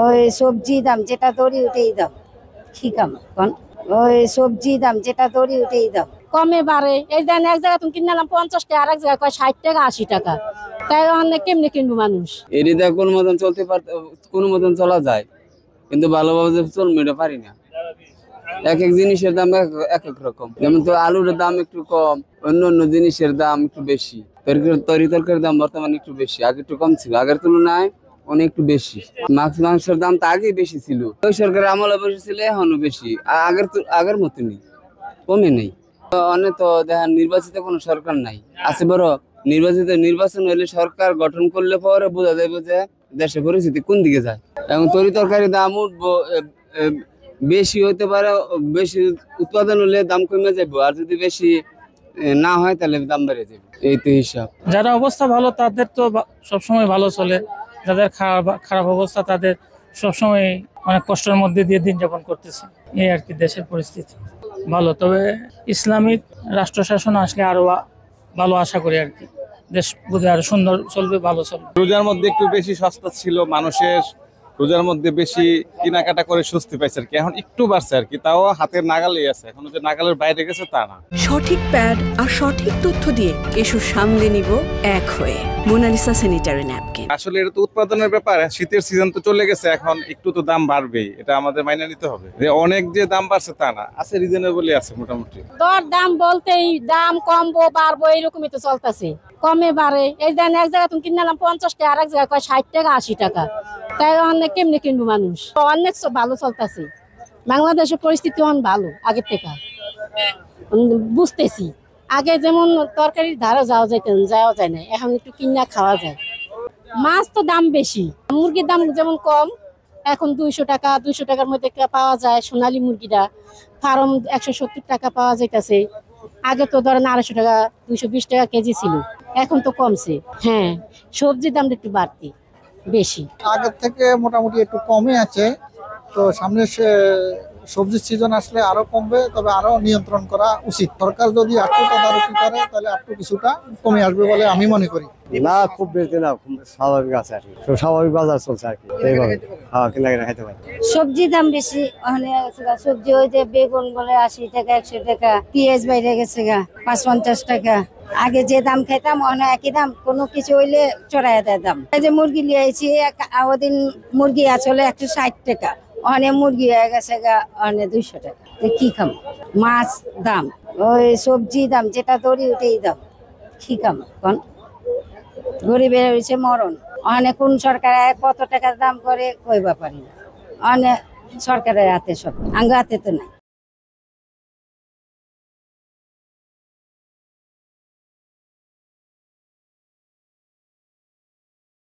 ওই সবজি দাম যেটা দড়ি উঠেই দাম কি কাম কোন ওই সবজি দাম যেটা দড়ি উঠেই দাম কমে বাড়ে। এই দেন এক জায়গায় তুমি কিনলাম 50 টাকা, আরেক জায়গায় কয় 60 টাকা 80 টাকা। তাই অনেক কেমনে কিনবো মানুষ? এরিদা কোন মতন চলতে পারত, কোন মতন চলা যায়, কিন্তু ভালোভাবে যে চলবে এটা পারি না। এক এক জিনিসের দাম এক এক রকম। যেমন তো আলুর দাম একটু কম, অন্য অন্য জিনিসের দাম একটু বেশি। তরকারির দাম বর্তমানে একটু বেশি, আগে একটু কম ছিল, আগের তুলনায় অনেক একটু বেশি। মাংসের দাম তো আগে বেশি ছিল, ওই সরকারের আমলে বেশি ছিল, এখনো বেশি। আগের মতনই, কমে নেই। অনেক তো দেখেন নির্বাচিত কোনো সরকার নাই, আছে বড় নির্বাচন হলে সরকার গঠন করলে পরে বোঝা যাবে যে দেশের পরিস্থিতি কোন দিকে যায়। এবং তরকারির দাম উঠবো, বেশি হতে পারে, বেশি উৎপাদন হলে দাম কমে যাবে, আর যদি বেশি না হয় তাহলে দাম বেড়ে যাবে। এই তো হিসাব। যারা অবস্থা ভালো তাদের তো সবসময় ভালো চলে, যাদের খারাপ অবস্থা তাদের সবসময় অনেক কষ্টের মধ্যে দিয়ে দিন যাপন করতেছে। এই আর কি দেশের পরিস্থিতি ভালো, তবে ইসলামিক রাষ্ট্র শাসন আসলে আরো ভালো আশা করি আর কি। দেশ বোধহয় আরো সুন্দর চলবে, ভালো চলবে। রোজার মধ্যে একটু বেশি সস্তা ছিল, মানুষের রোজার মধ্যে বেশি কেনাকাটা করে স্বস্তি পাইছে আর কি। এখন একটু বাড়ছে আর কি, তাও হাতের নাগালেই আছে, এখন যে নাগালের বাইরে গেছে তা না। সঠিক প্যাড আর সঠিক তথ্য দিয়ে এসব সামলে নিব এক হয়ে। Monalisa sanitary napkin. আসলে এটা তো উৎপাদনের ব্যাপার, শীতের সিজন তো চলে গেছে, এখন একটু তো দাম বাড়বেই, এটা আমাদের মাইনে নিতে হবে। যে অনেক যে দাম বাড়ছে তা না, আছে রিজনেবলই আছে মোটামুটি। দর দাম বলতেই দাম কমবো বাড়বো এরকমই তো চলতেছে, কমে বাড়ে। এই দেন এক জায়গায় তুমি কিনলাম 50 টাকা, আরেক জায়গায় কয় 60 টাকা 80 টাকা। তাই অনেক কেমনে কিনবো মানুষ? অনেক ভালো চলতেছে, বাংলাদেশের পরিস্থিতি অনেক ভালো আগের থেকে বুঝতেছি। আগে যেমন তরকারির ধারে যাওয়া যায় না, এখন একটু কিনা খাওয়া যায়। মাছ তো দাম বেশি, মুরগির দাম যেমন কম, এখন 200 টাকা 200 টাকার মধ্যে পাওয়া যায় সোনালী মুরগিটা। ফার্ম 170 টাকা পাওয়া যাইতেছে। আগে তো ধরেন 250 টাকা 220 টাকা কেজি ছিল, এখন তো কমছে। হ্যাঁ, সবজির দামটা একটু বাড়তি বেশি, আগের থেকে মোটামুটি একটু কমে আছে। তো সামনে সবজির সিজন আসলে আরো কমবে, তবে আরো নিয়ন্ত্রণ করা উচিত। সরকার যদি একটু তদারকি করে তাহলে একটু কিছুটা কমে আসবে বলে আমি মনে করি। না খুব বেশি না, খুব স্বাভাবিক আছে আর কি, স্বাভাবিক বাজার চলছে আর কি, এইভাবে হ্যাঁ কেনাকাটা খাইতে পারি। সবজি দাম বেশি, সবজি ওই যে বেগুন বলে 80 টাকা 100 টাকা, পেঁয়াজ বাইরে গেছে গা 550 টাকা। আগে যে দাম খাইতাম অনেক একই দাম, কোনো কিছু হইলে চড়াইয়া দেয় দাম। এই যে মুরগি লিয়েছি, ওদিন মুরগি আসলে 160 টাকা, অনেক মুরগি হয়ে গেছে গা অনেক 200 টাকা। কি খাম? মাছ দাম, ওই সবজি দাম যেটা দড়ি উঠেই দাম কি খাম কোন? গরিবের হয়েছে মরণ। অনেক কোন সরকার কত টাকা দাম করে কইবা পারি না, অনেক সরকারের হাতে সব, আঙ্গ হাতে তো নাই।